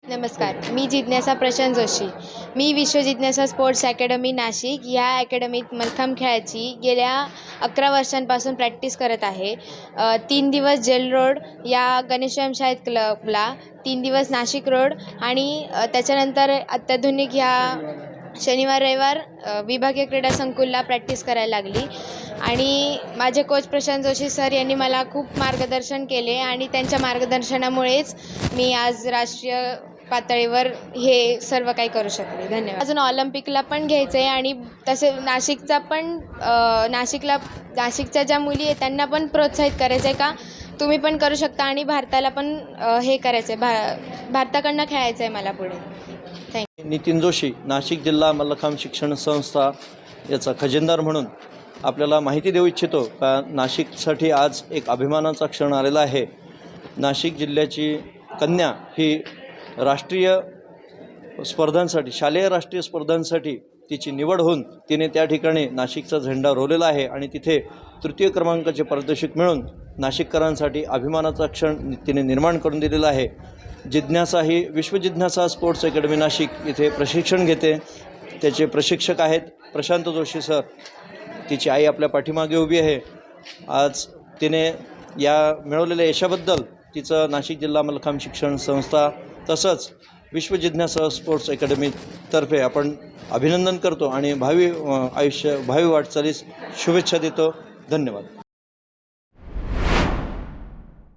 नमस्कार, मी जिज्ञासा प्रशांत जोशी. मी विश्व जिज्ञासा स्पोर्ट्स अकॅडमी नाशिक ह्या अकॅडमीत मल्लखांब खेळाची गेल्या 11 वर्षांपासून प्रॅक्टिस करत आहे. 3 दिवस जेल रोड या गणेशव्यायाम शाळेत क्लबला, 3 दिवस नाशिक रोड आणि त्याच्यानंतर अत्याधुनिक ह्या शनिवार रविवार विभागीय क्रीडा संकुलला प्रॅक्टिस करायला लागली. आणि माझे कोच प्रशांत जोशी सर यांनी मला खूप मार्गदर्शन केले आणि त्यांच्या मार्गदर्शनामुळेच मी आज राष्ट्रीय पातळीवर हे सर्व काही करू शकले. धन्यवाद. अजून ऑलिम्पिकला पण घ्यायचं आहे आणि तसे नाशिकचा पण नाशिकच्या ज्या मुली आहेत त्यांना पण प्रोत्साहित करायचं आहे का तुम्ही पण करू शकता आणि भारताला पण हे करायचं आहे, भारताकडनं खेळायचं आहे मला पुढे. थँक्यू. नितीन जोशी, नाशिक जिल्हा मल्लखांब शिक्षण संस्था याचा खजिनदार म्हणून आपल्याला माहिती देऊ इच्छितो का नाशिकसाठी आज एक अभिमानाचा क्षण आलेला आहे. नाशिक जिल्ह्याची कन्या ही राष्ट्रीय स्पर्धांसाठी, शालेय राष्ट्रीय स्पर्धांसाठी तिची निवड होऊन तिने त्या ठिकाणी नाशिकचा झेंडा रोवलेला आहे आणि तिथे तृतीय क्रमांकाचे पारितोषिक मिळून नाशिककरांसाठी अभिमानाचा क्षण तिने निर्माण करून दिलेला आहे. जिज्ञासा ही विश्व जिज्ञासा स्पोर्ट्स अकॅडमी नाशिक इथे प्रशिक्षण घेते. त्याचे प्रशिक्षक आहेत प्रशांत जोशी सर. तिची आई आपल्या पाठीमागे उभी आहे. आज तिने या मिळवलेल्या यशाबद्दल तिचं नाशिक जिल्हा मल्लखांब शिक्षण संस्था तसंच विश्व जिज्ञासा स्पोर्ट्स अकॅडमीतर्फे आपण अभिनंदन करतो आणि भावी वाटचालीस शुभेच्छा देतो. धन्यवाद.